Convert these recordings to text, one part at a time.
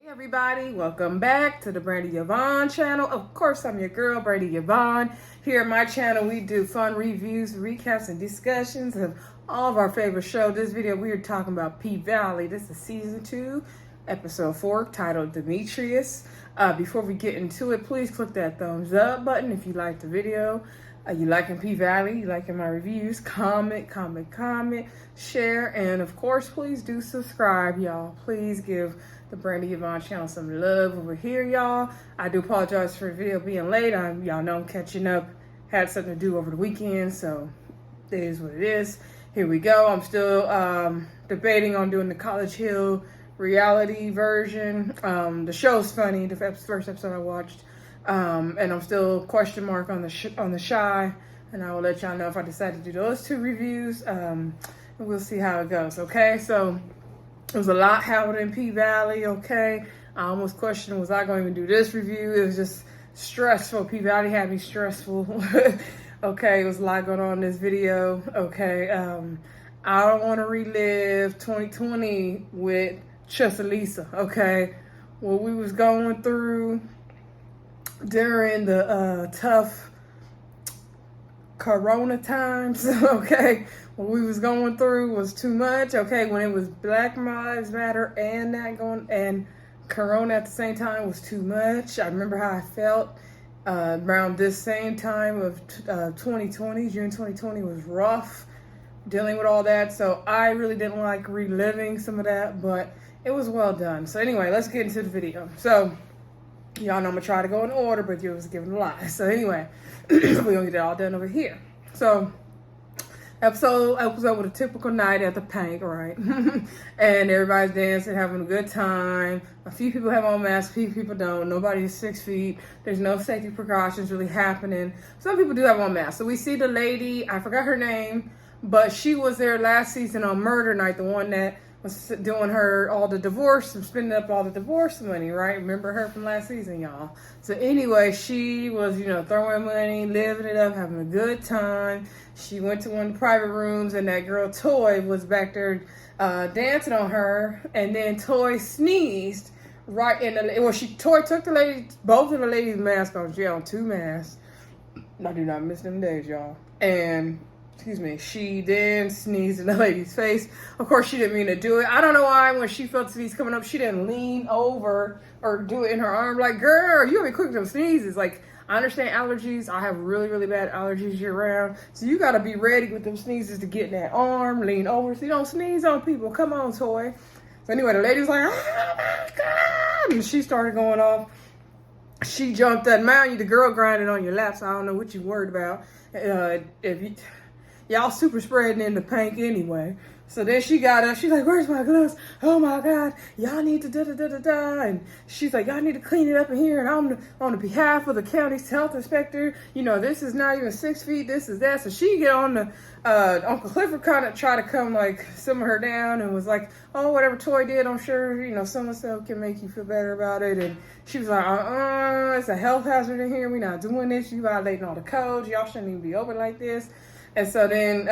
Hey everybody, welcome back to the Brandy Yvonne channel. Of course, I'm your girl, Brandy Yvonne. Here at my channel, we do fun reviews, recaps, and discussions of all of our favorite shows. This video, we are talking about P-Valley. This is season 2, episode 4, titled Demethrius. Before we get into it, please click that thumbs up button if you liked the video. You liking P-Valley, you liking my reviews, comment, share, and of course, please do subscribe, y'all. Please give the Brandy Yvonne channel some love over here, y'all. I do apologize for the video being late. Y'all know I'm catching up. Had something to do over the weekend, so it is what it is. Here we go. I'm still debating on doing the College Hill reality version. The show's funny, the first episode I watched. And I'm still question mark on the Shy, and I will let y'all know if I decide to do those 2 reviews. And we'll see how it goes. Okay, so there was a lot happening in P-Valley. Okay, I almost questioned, was I going to even do this review? It was just stressful. P-Valley had me stressful. Okay, it was a lot going on in this video. Okay, I don't want to relive 2020 with Chesalisa. Okay, what we was going through during the tough corona times. Okay, what we was going through was too much. Okay, when it was Black Lives Matter and corona at the same time was too much. I remember how I felt around this same time of 2020. June 2020 was rough dealing with all that, so I really didn't like reliving some of that, but it was well done. So anyway, let's get into the video. So y'all know I'm gonna try to go in order, but you was giving a lie. So anyway, we're gonna get it all done over here. So episode with a typical night at the Pank, right? And everybody's dancing, having a good time. A few people have on masks, a few people don't. Nobody is 6 feet. There's no safety precautions really happening. Some people do have on masks. So we see the lady, I forgot her name, but she was there last season on Murder Night, the one that was doing all the divorce and spending up all the divorce money, right? Remember her from last season, y'all. So anyway, she was, throwing money, living it up, having a good time. She went to one of the private rooms, and that girl Toy was back there dancing on her, and then Toy sneezed right in the, Toy took both of the ladies' masks off. She had 2 masks. I do not miss them days, y'all. And she then sneezed in the lady's face. Of course, she didn't mean to do it. I don't know why when she felt the sneeze coming up, she didn't lean over or do it in her arm. Like, girl, you gotta be quick with them sneezes. Like, I understand allergies. I have really, really bad allergies year round. So you gotta be ready with them sneezes to get in that arm, lean over. So you don't sneeze on people. Come on, Toy. So anyway, the lady was like, oh my God. And she started going off. She jumped that mountain. The girl grinded on your lap, so I don't know what you worried about. Y'all super spreading in the Pank anyway. So then she got up. She's like, where's my gloves? Oh my God. Y'all need to da-da-da-da-da. And she's like, y'all need to clean it up in here. And I'm on the behalf of the county's health inspector. This is not even 6 feet. This is that. So she get on the, Uncle Clifford kind of tried to come like simmer her down and was like, oh, whatever Toy did, I'm sure, so-and-so can make you feel better about it. And she was like, it's a health hazard in here. We're not doing this. You violating all the codes. Y'all shouldn't even be open like this. And so then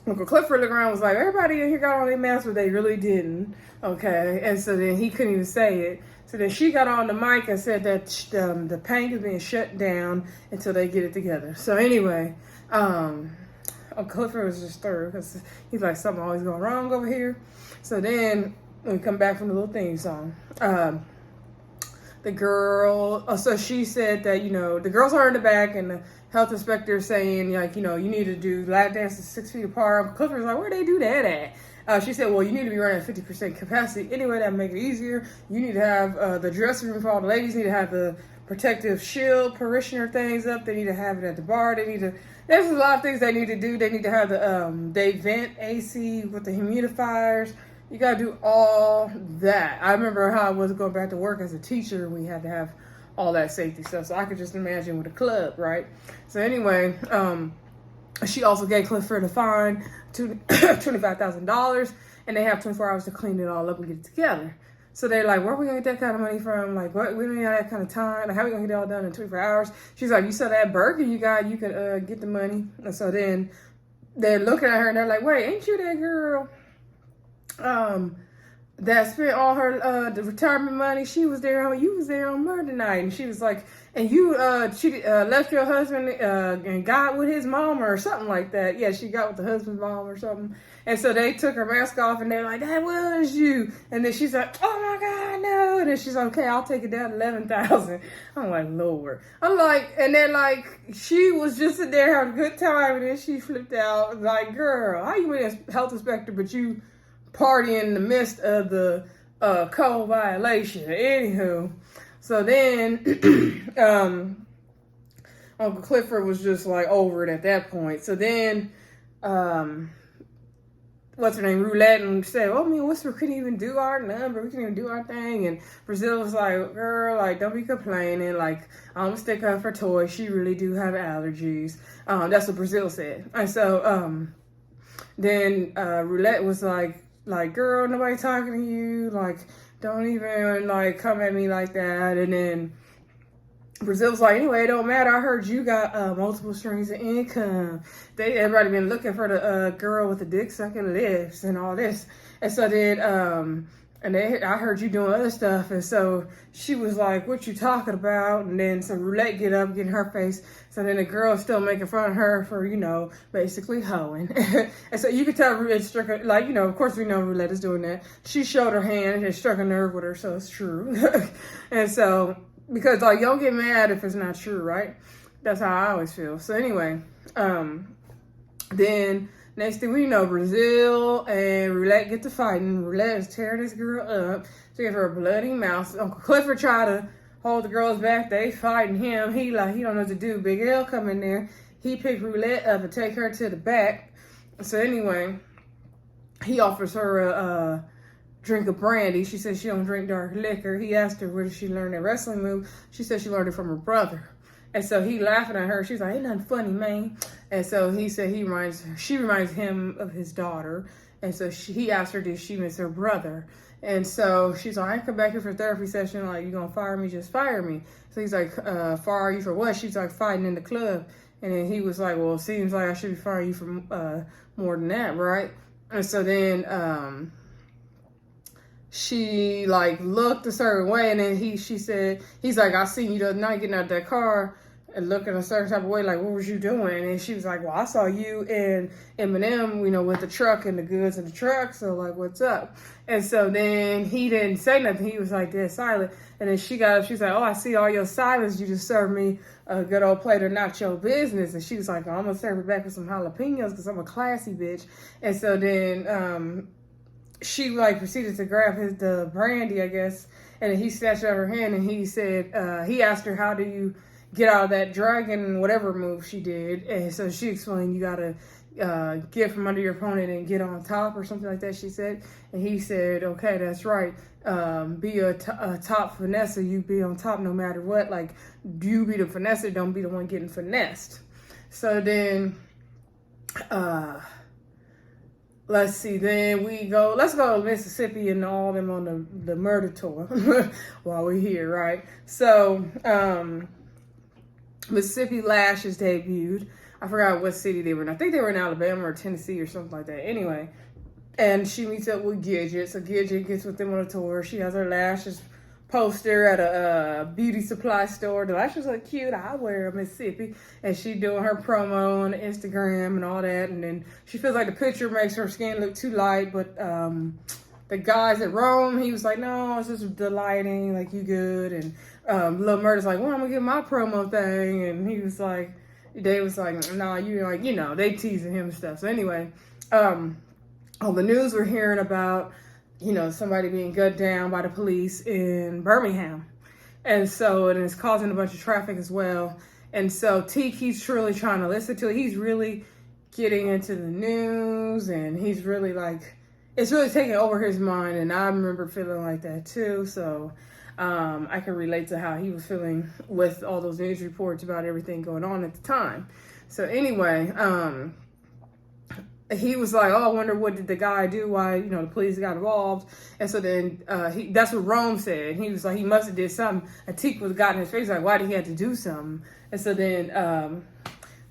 Uncle Clifford looked around and was like, everybody in here got on their masks, but they really didn't. Okay. And so then he couldn't even say it. So then she got on the mic and said that the Pank is being shut down until they get it together. So anyway, Uncle Clifford was disturbed because he's like, something always going wrong over here. So then when we come back from the little theme song, the girl, so she said that, the girls are in the back and the health inspector saying, like, you need to do lap dances 6 feet apart. Clifford's like, where they do that at? She said, well, you need to be running at 50% capacity. Anyway, that make it easier. You need to have the dressing room for all the ladies, need to have the protective shield, parishioner things up. They need to have it at the bar. There's a lot of things they need to do. They need to have they vent AC with the humidifiers. You got to do all that. I remember how I was going back to work as a teacher. We had to have all that safety stuff. So I could just imagine with a club, right? So anyway, she also gave Clifford a fine, $25,000, and they have 24 hours to clean it all up and get it together. So they're like, where are we going to get that kind of money from? Like, what? We don't have that kind of time. Like, how are we going to get it all done in 24 hours? She's like, you sell that burger you got, you can get the money. And so then they're looking at her and they're like, wait, ain't you that girl that spent all her the retirement money. She was there on you was there on murder night, and she was like, and you she left your husband and got with his mom or something like that. Yeah, she got with the husband's mom or something. And so they took her mask off, and they're like, "That was you." And then she's like, "Oh my God, no!" And then she's like, "Okay, I'll take it down to 11,000." I'm like, Lord. I'm like, and then like she was just sitting there having a good time, and then she flipped out like, "Girl, how you been a health inspector, but you party in the midst of the code violation?" Anywho, so then Uncle Clifford was just like over it at that point. So then what's her name, Roulette, and said, "Oh, I mean, we couldn't even do our number. We couldn't even do our thing." And Brazil was like, "Girl, like, don't be complaining. Like, I'm gonna stick up for Toy. She really do have allergies." That's what Brazil said. And so then Roulette was like, "Girl, nobody talking to you. Like, don't even like come at me like that." And then Brazil was like, "Anyway, it don't matter. I heard you got multiple streams of income. Everybody been looking for the girl with the dick sucking lips and all this." And so then, I heard you doing other stuff. And so she was like, "What you talking about?" And then so Roulette get up, get in her face. So then the girl's still making fun of her for, basically hoeing. And so you could tell Roulette struck her, of course we know Roulette is doing that. She showed her hand and struck a nerve with her, so it's true. And so, because like, you don't get mad if it's not true, right? That's how I always feel. So anyway, then next thing we know, Brazil and Roulette get to fighting. Roulette is tearing this girl up. She gave her a bloody mouth. Uncle Clifford tried to hold the girls back. They fighting him. He don't know what to do. Big L come in there. He picked Roulette up and take her to the back. So anyway, he offers her a drink of brandy. She said she don't drink dark liquor. He asked her where did she learn that wrestling move. She said she learned it from her brother. And so he laughing at her. She's like, "Ain't nothing funny, man." And so he said she reminds him of his daughter. And so he asked her, did she miss her brother? And so she's like, "I come back here for a therapy session. Like, you gonna fire me? Just fire me." So he's like, "Fire you for what?" She's like, "Fighting in the club." And then he was like, "Well, it seems like I should be firing you for more than that, right?" And so then she like looked a certain way, and then he's like, "I seen you the other night getting out of that car and looking a certain type of way, like, what was you doing?" And she was like, "Well, I saw you and Eminem, with the truck and the goods in the truck, so like, what's up?" And so then he didn't say nothing. He was like dead silent. And then she got up, she's like, "Oh, I see all your silence. You just served me a good old plate of not your business." And she was like, "Oh, I'm gonna serve it back with some jalapenos because I'm a classy bitch." And so then she like proceeded to grab the brandy, I guess, and then he snatched out her hand, and he said, he asked her, "How do you get out of that dragon whatever move she did?" And so she explained, "You gotta get from under your opponent and get on top," or something like that, she said. And he said, "Okay, that's right. Be a top finesser. You be on top no matter what. Like, you be the finesser, don't be the one getting finessed." So then let's see, then let's go to Mississippi and all them on the murder tour while we're here, right? So Mississippi Lashes debuted. I forgot what city they were in. I think they were in Alabama or Tennessee or something like that. Anyway, and she meets up with Gidget. So Gidget gets with them on a tour. She has her lashes poster at a beauty supply store. The lashes are cute. I wear them, Mississippi. And she doing her promo on Instagram and all that. And then she feels like the picture makes her skin look too light. But the guys at Rome, he was like, "No, it's just the lighting. Like, you good." And Lil Murda's like, "Well, I'm going to get my promo thing." And he was like, they was like, "Nah, you like, they teasing him and stuff." So anyway, on the news we're hearing about, somebody being gunned down by the police in Birmingham. And so, and it's causing a bunch of traffic as well. And so T keeps truly trying to listen to it. He's really getting into the news, and he's really like, it's really taking over his mind. And I remember feeling like that too. So I can relate to how he was feeling with all those news reports about everything going on at the time. So anyway, he was like, "Oh, I wonder what did the guy do? Why, the police got involved?" And so then that's what Rome said. He was like, he must have did something. And Teak was got in his face like, why did he have to do something? And so then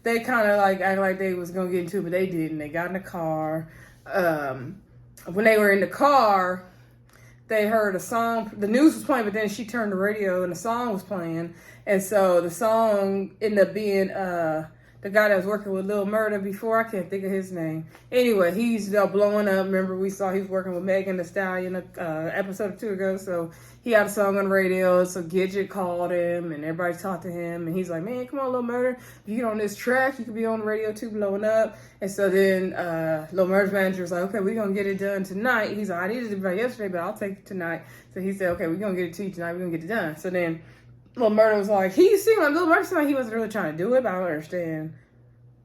they kind of like act like they was gonna get into it, but they didn't. They got in the car. When they were in the car, they heard a song. The news was playing, but then she turned the radio and the song was playing. And so the song ended up being the guy that was working with Lil Murda before. I can't think of his name. Anyway, he's blowing up. Remember, we saw he was working with Megan Thee Stallion episode or two ago. So he had a song on the radio. So Gidget called him and everybody talked to him. And he's like, man, come on, Lil Murda. If you get on this track, you could be on the radio too, blowing up. And so then Lil Murda's manager was like, okay, we're going to get it done tonight. He's like, I needed it by yesterday, but I'll take it tonight. So he said, okay, we're going to get it to you tonight. We're going to get it done. So then Lil Murda was like, Lil Murda seemed like he wasn't really trying to do it, but I don't understand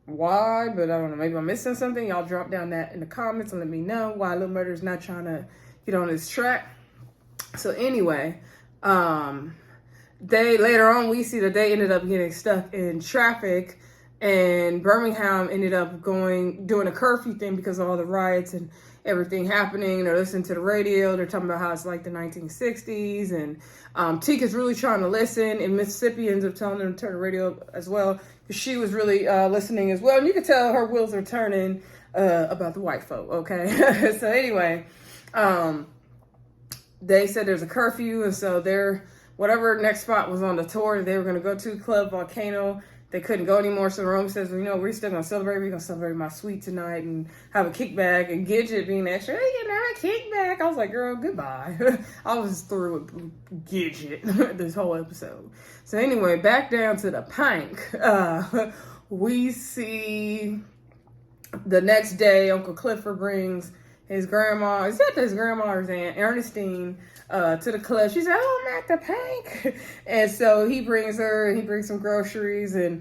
why, but I don't know, maybe I'm missing something. Y'all drop down that in the comments and let me know why Lil Murda is not trying to get on this track. So anyway, later on we see that they ended up getting stuck in traffic, and Birmingham ended up doing a curfew thing because of all the riots and everything happening. They're listening to the radio. They're talking about how it's like the 1960s, and Tika's really trying to listen, and Mississippi ends up telling them to turn the radio up as well, because she was really listening as well. And you can tell her wheels are turning about the white folk, okay? So anyway, they said there's a curfew, and so whatever next spot was on the tour, they were going to go to Club Volcano. They couldn't go anymore, so Rome says, well, we're still going to celebrate. We're going to celebrate my suite tonight and have a kickback. And Gidget being extra, hey, you know, a kickback. I was like, girl, goodbye. I was through with Gidget this whole episode. So anyway, back down to the Pank. We see the next day, Uncle Clifford brings his grandma, his grandma's Aunt Ernestine, to the club. She said, oh, I'm at the Pank. And so he brings some groceries, and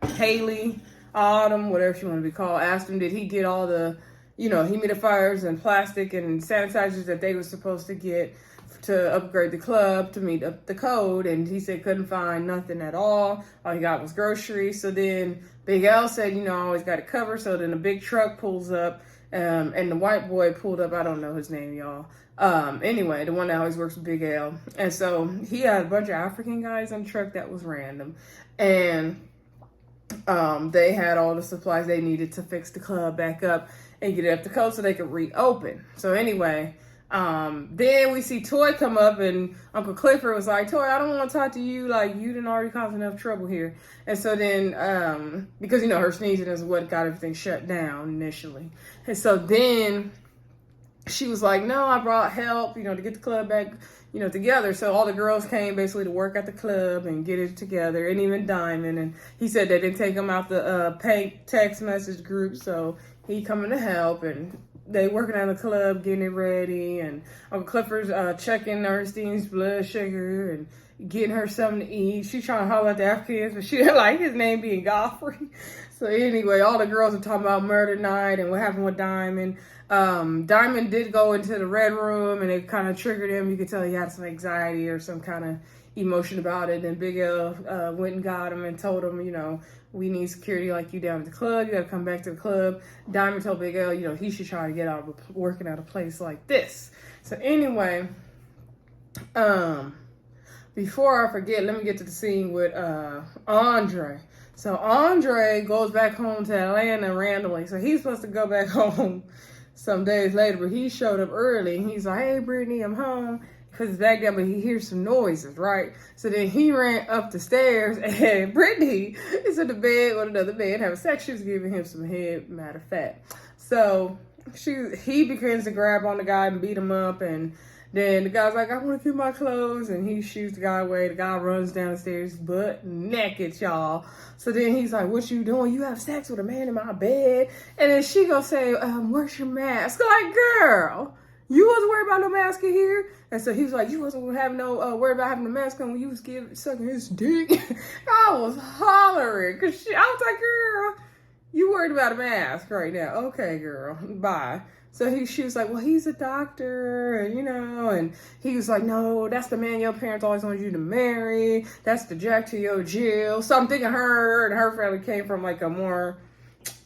Haley, Autumn, whatever she want to be called, asked him, did he get all the, humidifiers and plastic and sanitizers that they were supposed to get to upgrade the club to meet up the code? And he said couldn't find nothing at all. All he got was groceries. So then Big L said, I always got it covered. So then a big truck pulls up, and the white boy pulled up. I don't know his name, y'all. Anyway, the one that always works with Big L. And so he had a bunch of African guys on the truck that was random. And they had all the supplies they needed to fix the club back up and get it up to code so they could reopen. So anyway, then we see Toy come up, and Uncle Clifford was like, Toy, I don't want to talk to you. Like, you didn't already cause enough trouble here. And so then, because, her sneezing is what got everything shut down initially. And so then she was like, no, I brought help, to get the club back, together. So all the girls came basically to work at the club and get it together, and even Diamond. And he said they didn't take him out the Pank text message group, so he coming to help. And they working at the club, getting it ready. And Uncle Clifford's checking Ernestine's blood sugar and getting her something to eat. She's trying to holler at the Africans, but she didn't like his name being Godfrey. So anyway, all the girls are talking about murder night and what happened with Diamond. Diamond did go into the red room, and it kind of triggered him. You could tell he had some anxiety or some kind of emotion about it. And Big L went and got him and told him, we need security like you down at the club. You got to come back to the club. Diamond told Big L, he should try to get out of working at a place like this. So anyway, before I forget, let me get to the scene with Andre. So Andre goes back home to Atlanta randomly. So he's supposed to go back home some days later, but he showed up early. He's like, hey, Brittany, I'm home. Because it's back there, but he hears some noises, right? So then he ran up the stairs, and Brittany is in the bed with another man having sex. She was giving him some head, matter of fact. So he begins to grab on the guy and beat him up, and then the guy's like, I want to keep my clothes, and he shoots the guy away. The guy runs down the stairs, butt naked, y'all. So then he's like, what you doing? You have sex with a man in my bed? And then she gonna say, where's your mask? Like, girl, you wasn't worried about no mask in here? And so he was like, you wasn't having worried about having a mask on when you was sucking his dick? I was hollering, because I was like, girl, you worried about a mask right now. Okay, girl, bye. So she was like, well, he's a doctor, and he was like, no, that's the man your parents always wanted you to marry. That's the Jack to your Jill. So I'm thinking her and her family came from like a more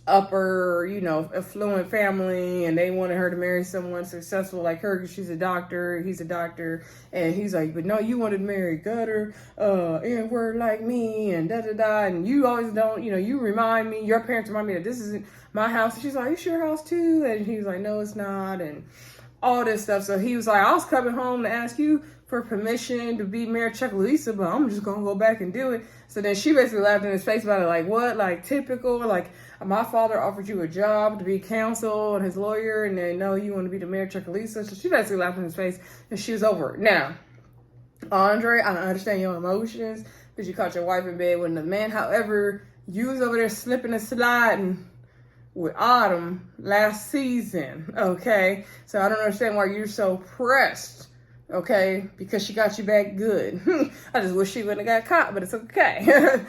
upper, affluent family, and they wanted her to marry someone successful like her because she's a doctor, he's a doctor. And he's like, but no, you wanted to marry gutter, N-word like me, and da-da-da, and you always don't, you remind me, your parents remind me that this isn't my house. And she's like, it's your house too? And he's like, no, it's not. And all this stuff. So he was like, I was coming home to ask you for permission to be Mayor Chuckalisa, but I'm just gonna go back and do it. So then she basically laughed in his face about it, like, what? Like, typical? Like, my father offered you a job to be counsel and his lawyer, and then, no, you want to be the Mayor Chuckalisa? So she basically laughed in his face, and she was over it. Now, Andre, I understand your emotions because you caught your wife in bed with the man. However, you was over there slipping and sliding with Autumn last season, okay? So I don't understand why you're so pressed, okay? Because she got you back good. I just wish she wouldn't have got caught, but it's okay.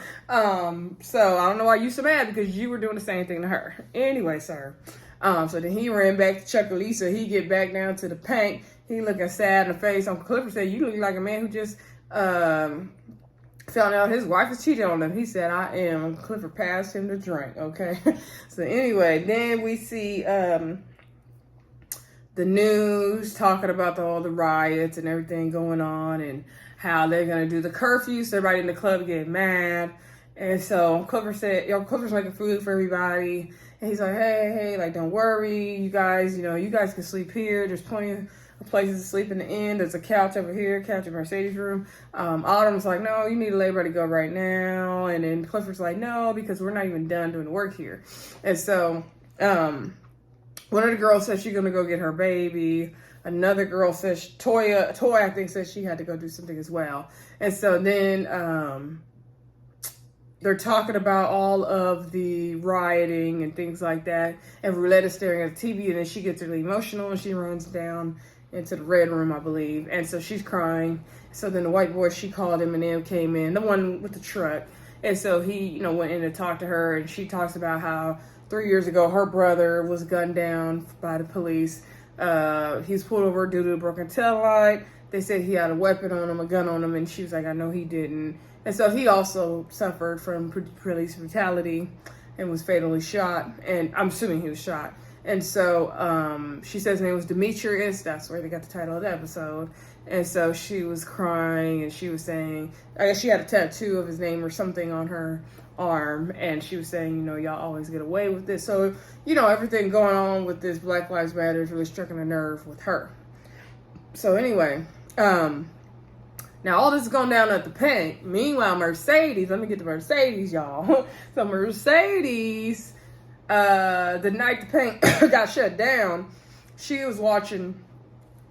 So I don't know why you so mad, because you were doing the same thing to her. Anyway, sir. So then he ran back to Chuckalisa. He get back down to the paint. He looking sad in the face. Uncle Clifford said, you look like a man who just found out his wife is cheating on him. He said, I am. Clifford passed him the drink, okay? So anyway, then we see the news talking about all the riots and everything going on and how they're going to do the curfew, so everybody in the club get mad. And so Clifford said, Clifford's making food for everybody. And he's like, hey, like, don't worry. You guys, you guys can sleep here. There's plenty of places to sleep in the inn. There's a couch over here, couch in Mercedes' room. Autumn's like, no, you need a labor to go right now. And then Clifford's like, no, because we're not even done doing the work here. And so one of the girls says she's going to go get her baby. Another girl says, Toy, I think, says she had to go do something as well. And so then they're talking about all of the rioting and things like that. And Roulette is staring at the TV, and then she gets really emotional and she runs down into the red room, I believe. And so she's crying. So then the white boy, she called him, and then came in, the one with the truck. And so he, went in to talk to her, and she talks about how 3 years ago her brother was gunned down by the police. He was pulled over due to a broken taillight. They said he had a weapon on him, a gun on him, and she was like, I know he didn't. And so he also suffered from police brutality and was fatally shot. And I'm assuming he was shot. And so she says his name was Demethrius. That's where they got the title of the episode. And so she was crying, and she was saying, I guess she had a tattoo of his name or something on her arm. And she was saying, y'all always get away with this. So, everything going on with this Black Lives Matter is really striking a nerve with her. So anyway, now all this is going down at the paint. Meanwhile, Mercedes, let me get to Mercedes, y'all. So Mercedes, the night the paint got shut down, she was watching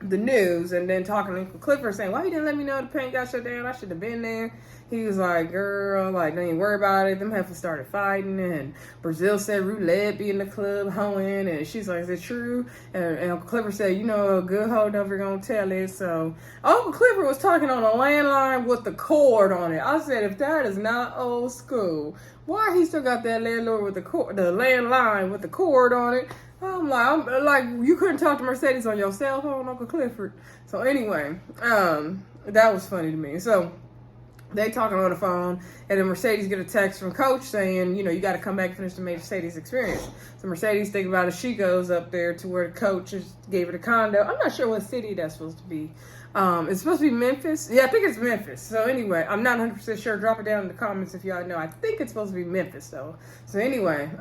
the news and then talking to Uncle Clifford saying, why you didn't let me know the paint got shut down? I should have been there. He was like, girl, like, don't even worry about it. Them heifers started fighting, and Brazil said Roulette be in the club hoeing, and she's like, is it true? And Uncle Clifford said, a good hoe never gonna tell it. So Uncle Clifford was talking on a landline with the cord on it. I said, if that is not old school, why he still got that landlord with the landline with the cord on it? I'm like, you couldn't talk to Mercedes on your cell phone, Uncle Clifford. So anyway, that was funny to me. So they talking on the phone, and then Mercedes get a text from Coach saying, you got to come back and finish the Mercedes experience. So Mercedes think about it. She goes up there to where the coach gave her the condo. I'm not sure what city that's supposed to be. It's supposed to be Memphis. Yeah, I think it's Memphis. So anyway, I'm not 100% sure. Drop it down in the comments if y'all know. I think it's supposed to be Memphis though. So anyway,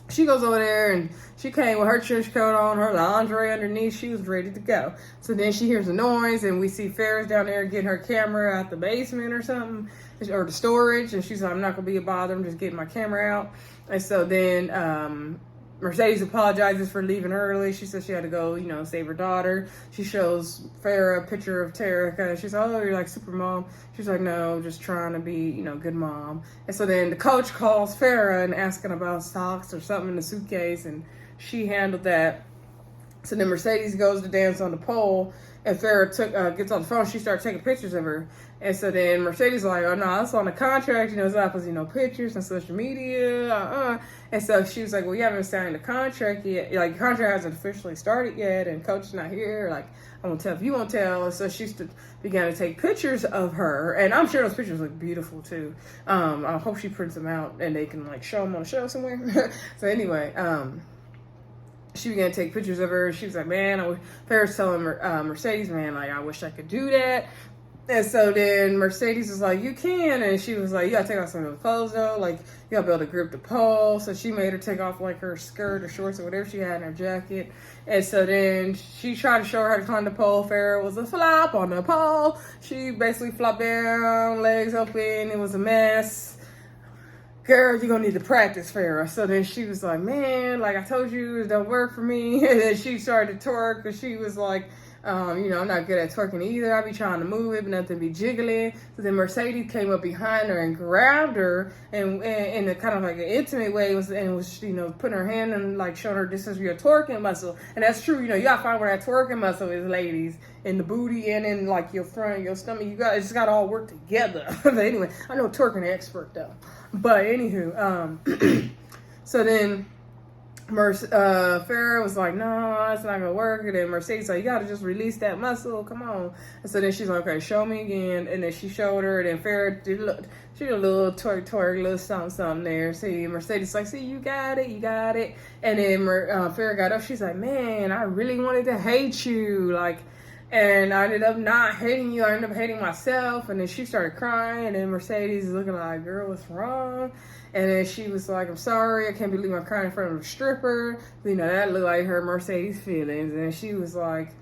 she goes over there, and she came with her trench coat on, her lingerie underneath. She was ready to go. So then she hears a noise, and we see Ferris down there getting her camera out the basement or something, or the storage. And she's like, I'm not going to be a bother. I'm just getting my camera out. And so then Mercedes apologizes for leaving early. She says she had to go, save her daughter. She shows Farrah a picture of Terica. She's like, oh, you're like super mom. She's like, no, just trying to be, good mom. And so then the coach calls Farrah and asking about socks or something in the suitcase, and she handled that. So then Mercedes goes to dance on the pole, and Farrah gets on the phone. She starts taking pictures of her. And so then Mercedes like, oh, no, that's on the contract. It's not supposed to, pictures on social media. And so she was like, well, you haven't signed the contract yet. Like, the contract hasn't officially started yet, and coach's not here. Like, I won't tell if you won't tell. And so she began to take pictures of her. And I'm sure those pictures look beautiful, too. I hope she prints them out, and they can, show them on the show somewhere. So anyway, she began to take pictures of her. She was like, man, Ferris telling Mercedes, man, like, I wish I could do that. And so then Mercedes was like, you can. And she was like, you gotta take off some of the clothes though. Like, you gotta be able to grip the pole. So she made her take off like her skirt or shorts or whatever she had in her jacket. And so then she tried to show her how to climb the pole. Farrah was a flop on the pole. She basically flopped down, legs open. It was a mess. Girl, you're gonna need to practice, Farrah. So then she was like, man, like I told you, it don't work for me. And then she started to twerk because she was like, I'm not good at twerking either. I be trying to move it, but nothing be jiggling. So then Mercedes came up behind her and grabbed her, and in a kind of like an intimate way, was putting her hand and like showing her this is your twerking muscle. And that's true. You gotta find where that twerking muscle is, ladies, in the booty and in like your front, your stomach. It just gotta all work together. But anyway, I know twerking expert though. But anywho, so then Farrah was like, no, it's not gonna work. And then Mercedes like, you gotta just release that muscle, come on. And so then she's like, okay, show me again. And then she showed her, and then Farrah did a little twerk, little something there. See, Mercedes like, see, you got it. And then Farrah got up, she's like, man, I really wanted to hate you, like, and I ended up not hating you. I ended up hating myself. And then she started crying. And then Mercedes is looking like, girl, what's wrong? And then she was like, I'm sorry. I can't believe I'm crying in front of a stripper. That looked like her Mercedes feelings. And she was like,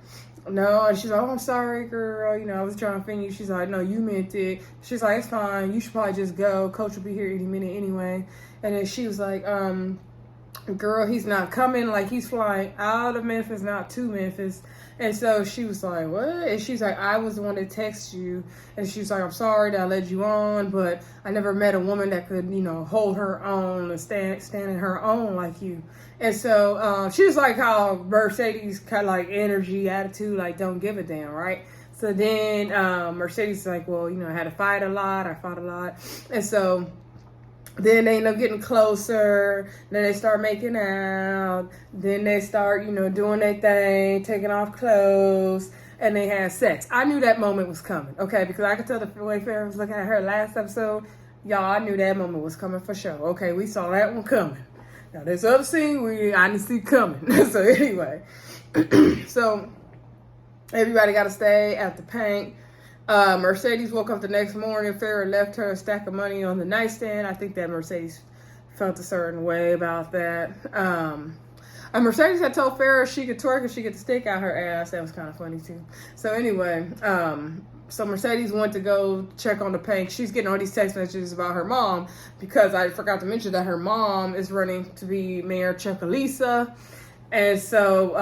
no. And she's like, oh, I'm sorry, girl. I was trying to offend you. She's like, no, you meant it. She's like, it's fine. You should probably just go. Coach will be here any minute anyway. And then she was like, girl, he's not coming. Like, he's flying out of Memphis, not to Memphis. And so she was like, what? And she's like, I was the one that texted you. And she's like, I'm sorry that I led you on, but I never met a woman that could, hold her own and stand in her own like you. And so she was like how Mercedes kind of like energy, attitude, like don't give a damn, right? So then Mercedes is like, well, I had to fight a lot. I fought a lot. And so then they end up getting closer. Then they start making out. Then they start, doing their thing, taking off clothes, and they had sex. I knew that moment was coming, okay? Because I could tell the way Farrah was looking at her last episode. Y'all, I knew that moment was coming for sure. Okay, we saw that one coming. Now, this other scene, I didn't see coming. So anyway, so everybody got to stay at the paint. Mercedes woke up the next morning. Farrah left her a stack of money on the nightstand. I think that Mercedes felt a certain way about that. Mercedes had told Farrah she could twerk if she get the stick out her ass. That was kind of funny too. So anyway, so Mercedes went to go check on the paint. She's getting all these text messages about her mom because I forgot to mention that her mom is running to be Mayor Chucalissa. And so,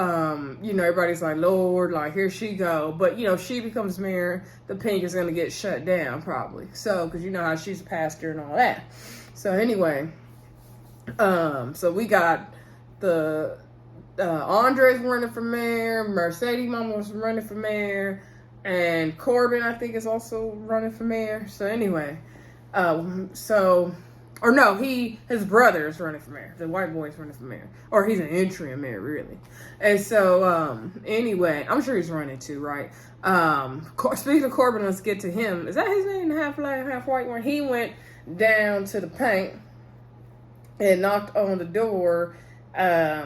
everybody's like, Lord, like, here she go. But, she becomes mayor, the pink is going to get shut down probably. So, because you know how she's pastor and all that. So, anyway, so we got the Andre's running for mayor, Mercedes mama was running for mayor, and Corbin, I think, is also running for mayor. So, anyway, or no, his brother is running for mayor. The white boy is running for mayor. Or he's an interim mayor, really. And so, anyway, I'm sure he's running too, right? Speaking of Corbin, let's get to him. Is that his name, the half black, half white one? He went down to the paint and knocked on the door. I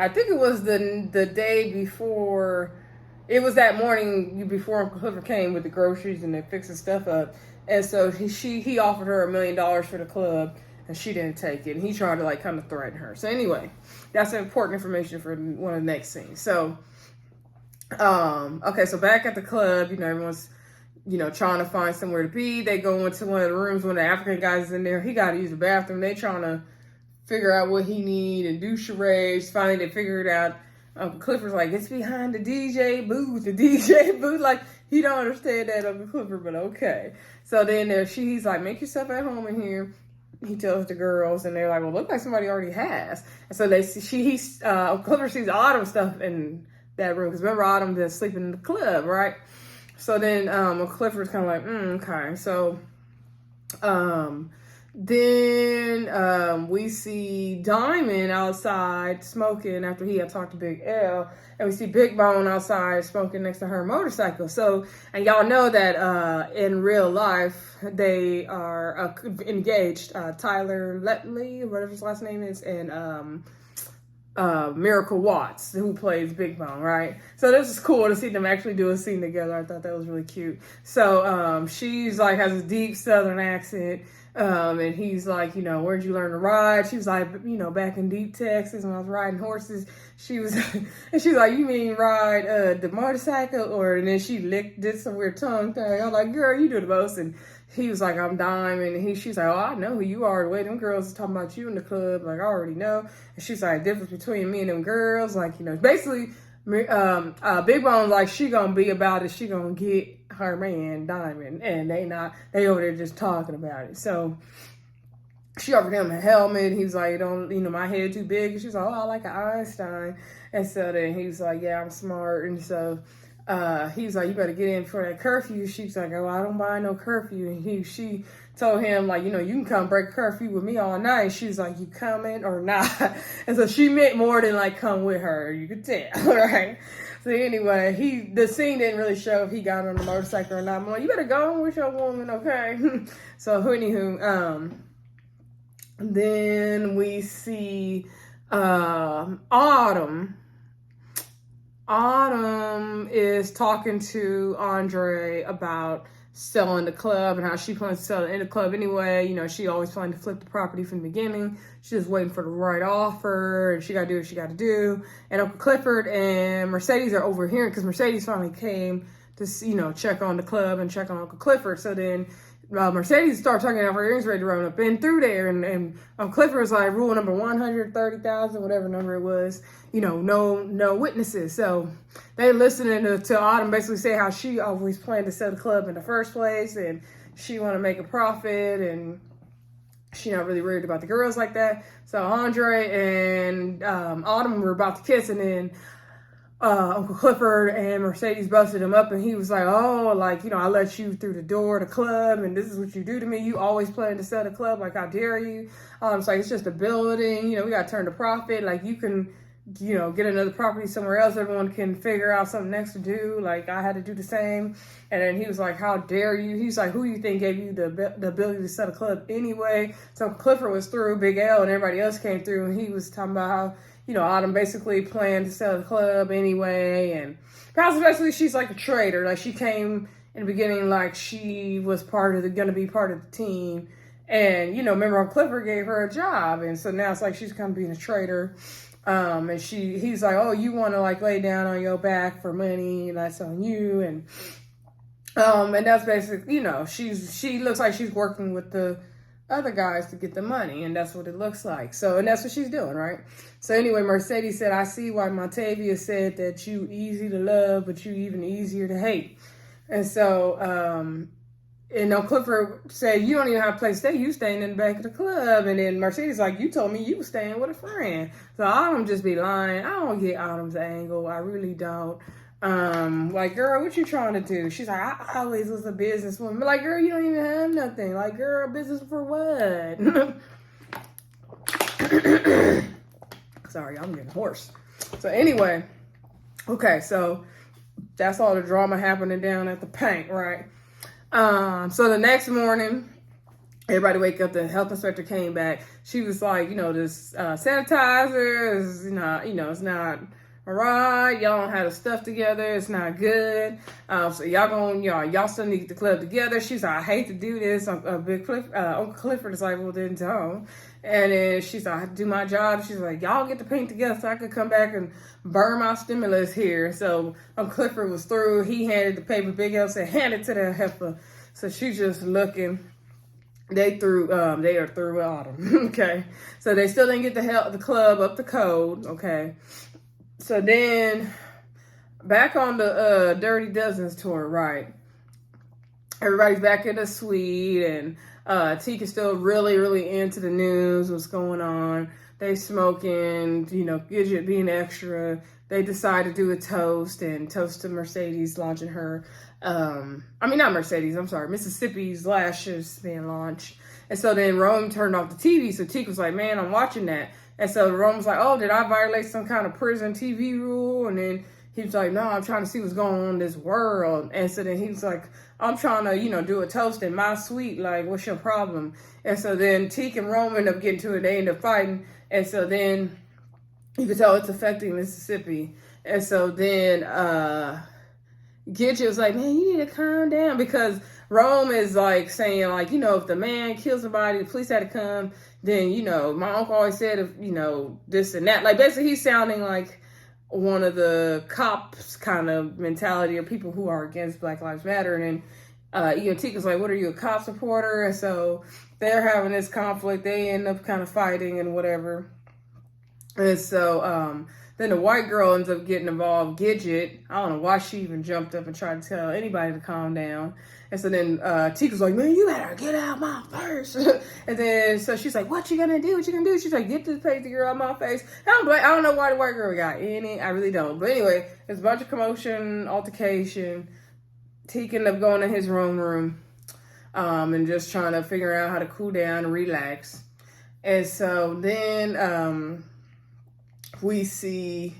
think it was the day before. It was that morning before Uncle Clifford came with the groceries and they fixing stuff up. And so he offered her $1 million for the club, and she didn't take it. And he tried to like kind of threaten her. So anyway, that's important information for one of the next scenes. So, okay, so back at the club, everyone's, trying to find somewhere to be. They go into one of the rooms. One of the African guys is in there. He got to use the bathroom. They trying to figure out what he need and do charades. Finally, they figure it out. Uncle Clifford's like, it's behind the DJ booth. The DJ booth, like, he don't understand that, Uncle Clifford, but okay. So then he's like, make yourself at home in here. He tells the girls, and they're like, well, look like somebody already has. And so Uncle Clifford sees Autumn stuff in that room, because remember Autumn been sleeping in the club, right? So then Uncle Clifford's kind of like, okay. So then we see Diamond outside smoking after he had talked to Big L. And we see Big Bone outside smoking next to her motorcycle. So, and y'all know that in real life, they are engaged. Tyler Letley, whatever his last name is, and Miracle Watts, who plays Big Bone, right? So this is cool to see them actually do a scene together. I thought that was really cute. So she's like has a deep Southern accent. And he's like, you know, where'd you learn to ride? She was like, you know, back in deep Texas when I was riding horses. She was, and she's like, you mean ride the motorcycle? Or, and then she did some weird tongue thing. I'm like, girl, you do the most. And he was like, I'm Diamond. And she's like, oh, I know who you are. The way them girls is talking about you in the club. Like, I already know. And she's like, difference between me and them girls. Like, you know, basically, Big Bone, like, she gonna be about it. She gonna get her man Diamond, and they over there just talking about it. So she offered him a helmet. He was like, don't, you know, my head too big. And she's like, oh, I like an Einstein. And so then he was like, yeah, I'm smart. And so he was like, you better get in for that curfew. She's like, oh, I don't buy no curfew. And she told him, like, you know, you can come break curfew with me all night. She's like, you coming or not? And so she meant more than like come with her. You could tell, right? So anyway, the scene didn't really show if he got on the motorcycle or not. I'm like, you better go with your woman, okay? So anywho, then we see Autumn. Autumn is talking to Andre about selling the club and how she plans to sell it in the club anyway. You know, she always planned to flip the property from the beginning. She's just waiting for the right offer, and she got to do what she got to do. And Uncle Clifford and Mercedes are overhearing because Mercedes finally came to, you know, check on the club and check on Uncle Clifford. So then Mercedes started talking about her earrings ready to run up in through there, and Clifford was like, rule number 130,000, whatever number it was, you know, no witnesses. So they listening to Autumn basically say how she always planned to sell the club in the first place, and she want to make a profit, and she not really worried about the girls like that. So Andre and Autumn were about to kiss, and then Uncle Clifford and Mercedes busted him up, and he was like, oh, like, you know, I let you through the door of the club, and this is what you do to me. You always plan to sell the club. Like, how dare you? It's like, it's just a building. You know, we got to turn to profit. Like, you can, you know, get another property somewhere else. Everyone can figure out something next to do. Like, I had to do the same. And then he was like, how dare you? He's like, who you think gave you the ability to sell a club anyway? So Clifford was through, Big L and everybody else came through, and he was talking about how, you know, Autumn basically planned to sell the club anyway. And basically she's like a traitor. Like, she came in the beginning like she was gonna be part of the team. And, you know, remember Clifford gave her a job. And so now it's like she's kind of being a traitor. And he's like, oh, you want to like lay down on your back for money, and that's on you. And that's basically, you know, she looks like she's working with the other guys to get the money, and that's what it looks like. So, and that's what she's doing, right? So anyway, Mercedes said, I see why Montavia said that you easy to love, but you even easier to hate. And so, and Clifford said, you don't even have a place to stay. You staying in the back of the club. And then Mercedes like, you told me you was staying with a friend. So Autumn just be lying. I don't get Autumn's angle. I really don't. Like, girl, what you trying to do? She's like, I always was a businesswoman. But like, girl, you don't even have nothing. Like, girl, business for what? Sorry, I'm getting hoarse. So anyway, okay, so that's all the drama happening down at the paint, right? So the next morning, everybody wake up, the health inspector came back. She was like, you know, this sanitizer is, it's not all right. Y'all don't have the stuff together. It's not good. So y'all still need to get the club together. She's like, I hate to do this. Uncle Clifford is like, well, then don't. And then she's like, I have to do my job. She's like, y'all get the paint together so I could come back and burn my stimulus here. So Uncle Clifford was through. He handed the paper. Big L said, hand it to the heifer. So she's just looking. They are through Autumn. Okay. So they still didn't get the club up to code. Okay. So then back on the Dirty Dozens tour, right? Everybody's back in the suite, and Teak is still really, really into the news, what's going on. They smoking, you know, Gidget being extra. They decide to do a toast to Mercedes launching her, not Mercedes, I'm sorry, Mississippi's lashes being launched. And so then Rome turned off the TV, so Teak was like, man, I'm watching that. And so Rome was like, oh, did I violate some kind of prison TV rule? And then he was like, no, I'm trying to see what's going on in this world. And so then he was like, I'm trying to, do a toast in my suite. Like, what's your problem? And so then Teak and Rome end up getting to it. They end up fighting. And so then you can tell it's affecting Mississippi. And so then Gidget was like, man, you need to calm down, because Rome is like saying, like, you know, if the man kills somebody, the police had to come, then, you know, my uncle always said, if, you know, this and that. Like, basically he's sounding like one of the cops kind of mentality of people who are against Black Lives Matter. And then EOT was like, what are you, a cop supporter? And so they're having this conflict. They end up kind of fighting and whatever. And so then the white girl ends up getting involved. Gidget, I don't know why she even jumped up and tried to tell anybody to calm down. And so then Tika's like, man, you better get out my face. And then so she's like, what you gonna do? What you gonna do? She's like, get this crazy girl out my face. I don't know why the white girl got in it. I really don't. But anyway, there's a bunch of commotion, altercation. Tika ended up going in his room and just trying to figure out how to cool down and relax. And so then we see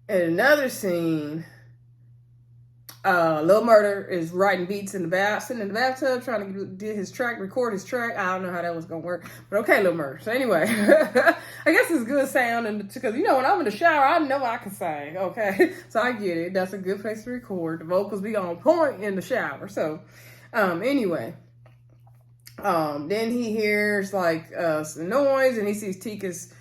in another scene, Lil Murda is writing beats in the bath, sitting in the bathtub, trying to do his track, record his track. I don't know how that was gonna work, but okay, Lil Murda. So anyway, I guess it's good sound, and because you know when I'm in the shower, I know I can sing. Okay, so I get it. That's a good place to record. The vocals be on point in the shower. So anyway, then he hears like some noise, and he sees Tika's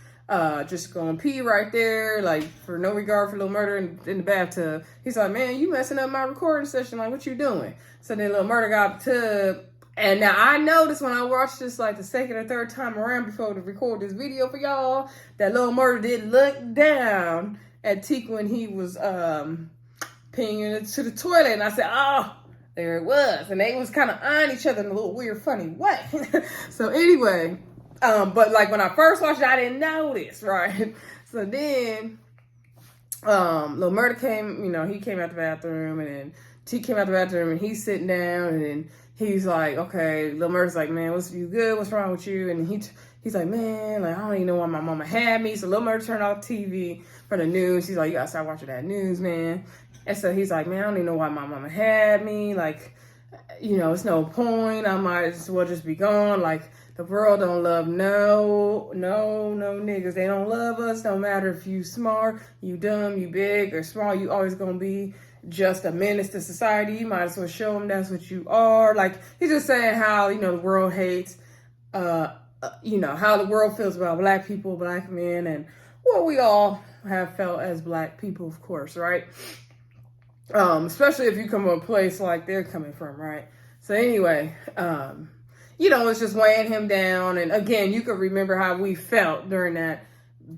just gonna pee right there, like for no regard for Lil Murda in the bathtub. He's like, man, you messing up my recording session, like what you doing? So then Lil Murda got up the tub, and now I noticed when I watched this like the second or third time around before to record this video for y'all, that Lil Murda did look down at Teak when he was peeing into the toilet, and I said, oh, there it was. And they was kind of eyeing each other in a little weird, funny way. So anyway, but like when I first watched it, I didn't notice, right? So then, Lil Murda came, you know, he came out the bathroom, and then T came out the bathroom, and he's sitting down, and then he's like, okay, Lil Murda's like, man, what's you good? What's wrong with you? And he's like, man, like I don't even know why my mama had me. So Lil Murda turned off TV for the news. He's like, you gotta start watching that news, man. And so he's like, man, I don't even know why my mama had me. Like, you know, it's no point. I might as well just be gone. Like, the world don't love no niggas. They don't love us. No matter if you smart, you dumb, you big or small, you always gonna be just a menace to society. You might as well show them that's what you are. Like, he's just saying how, you know, the world hates, you know, how the world feels about black people, black men, and what we all have felt as black people, of course, right? Especially if you come from a place like they're coming from, right? So anyway, you know, it's just weighing him down. And again, you could remember how we felt during that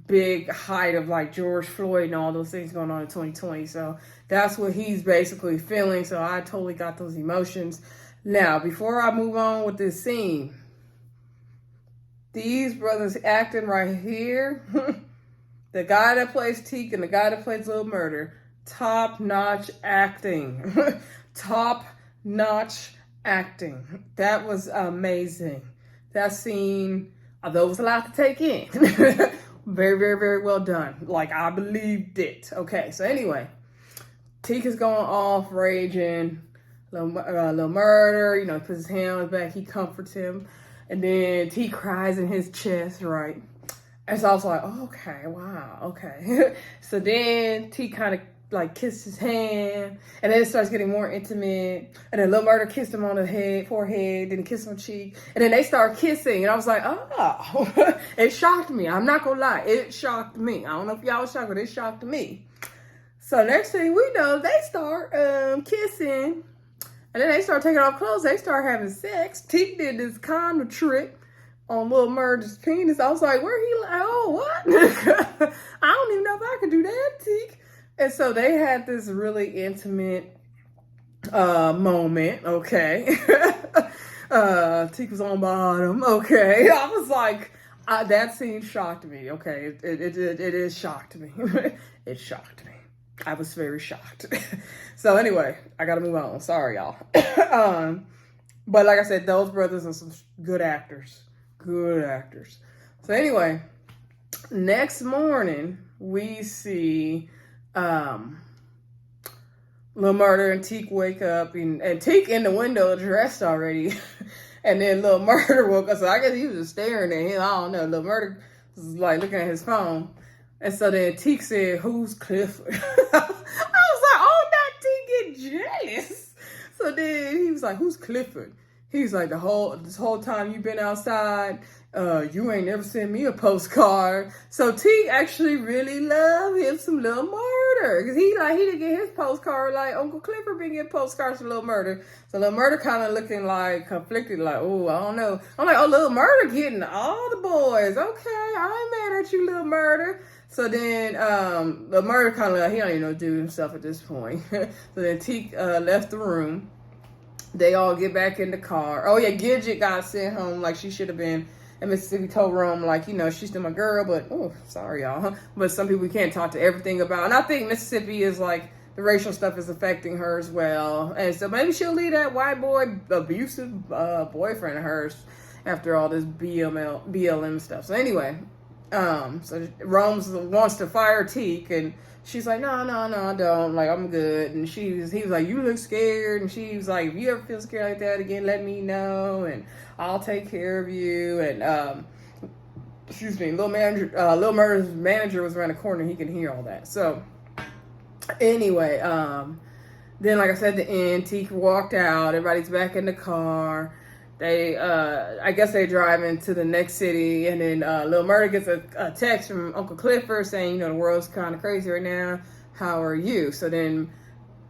big height of like George Floyd and all those things going on in 2020. So that's what he's basically feeling. So I totally got those emotions. Now, before I move on with this scene, these brothers acting right here, the guy that plays Teak and the guy that plays Lil Murda, top-notch acting. Top-notch acting. That was amazing. That scene, although it was a lot to take in, very, very, very well done. Like, I believed it. Okay, so anyway, Teak is going off, raging. Lil Murda, you know, puts his hand on his back, he comforts him. And then Teak cries in his chest, right? And so I was like, oh, okay, wow, okay. So then Teak kind of like kissed his hand, and then it starts getting more intimate. And then Lil Murda kissed him on the head, forehead, then he kissed him on the cheek, and then they start kissing. And I was like, oh, it shocked me. I'm not gonna lie, it shocked me. I don't know if y'all was shocked, but it shocked me. So next thing we know, they start kissing, and then they start taking off clothes. They start having sex. Teak did this condom trick on Lil Murda's penis. I was like, where he? Oh, what? I don't even know if I could do that, Teak. And so they had this really intimate moment, okay? Teak was on bottom, okay? I was like, that scene shocked me, okay? It shocked me. It shocked me. I was very shocked. So anyway, I gotta move on. Sorry, y'all. But like I said, those brothers are some good actors. Good actors. So anyway, next morning, we see Lil Murda and Teak wake up, and Teak in the window dressed already. And then Lil Murda woke up, so I guess he was just staring at him. I don't know. Lil Murda was like looking at his phone. And so then Teak said, who's Clifford? I was like, oh, not Teak get jealous. So then he was like, who's Clifford? He's like, this whole time you've been outside, you ain't never sent me a postcard. So Teak actually really loved him some Lil Murda. Cause he didn't get his postcard like Uncle Clifford been getting postcards from Lil Murda. So Lil Murda kind of looking like conflicted, like, oh, I don't know. I'm like, oh, Lil Murda getting all the boys. Okay, I ain't mad at you, Lil Murda. So then Lil Murda kind of like, he don't even know what to do himself at this point. So then Teak left the room. They all get back in the car. Oh, yeah, Gidget got sent home like she should have been. And Mississippi told Rome, like, you know, she's still my girl, but, oh, sorry, y'all. But some people we can't talk to everything about. And I think Mississippi is, like, the racial stuff is affecting her as well. And so maybe she'll leave that white boy abusive boyfriend of hers after all this BLM stuff. So anyway, so Rome wants to fire Teak, and she's like, no, don't. Like, I'm good. And he was like, you look scared. And she was like, if you ever feel scared like that again, let me know, and I'll take care of you. And Lil Murda's manager was around the corner. He can hear all that. So anyway, then like I said, at the end, Teak walked out. Everybody's back in the car. They, I guess they drive into the next city, and then Lil Murda gets a text from Uncle Clifford saying, you know, the world's kind of crazy right now. How are you? So then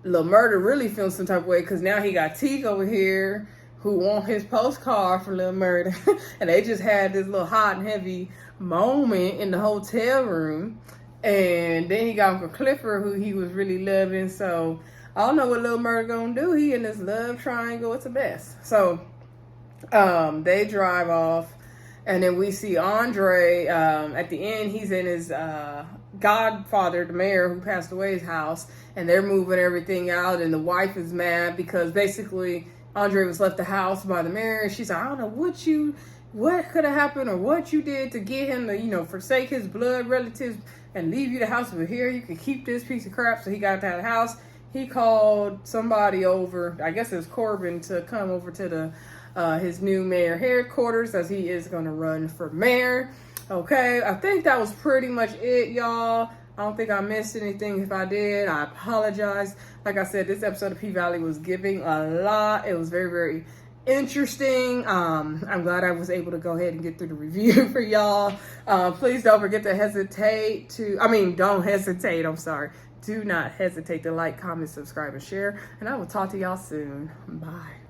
Lil Murda really feels some type of way because now he got Teak over here who want his postcard from Lil Murda, and they just had this little hot and heavy moment in the hotel room. And then he got Uncle Clifford, who he was really loving. So I don't know what Lil Murda gonna do. He in this love triangle. It's a mess. So they drive off, and then we see Andre at the end. He's in his godfather, the mayor who passed away's house, and they're moving everything out, and the wife is mad because basically Andre was left the house by the mayor. She's like, I don't know what could have happened or what you did to get him to, you know, forsake his blood relatives and leave you the house, but here you can keep this piece of crap. So he got out of the house. He called somebody over, I guess it was Corbin, to come over to the his new mayor headquarters, as he is going to run for mayor. Okay, I think that was pretty much it, y'all. I don't think I missed anything. If I did, I apologize. Like I said, this episode of P-Valley was giving a don't hesitate to review for y'all. Please don't forget to do not hesitate to like, comment, subscribe, and share. And I will talk to y'all soon. Bye.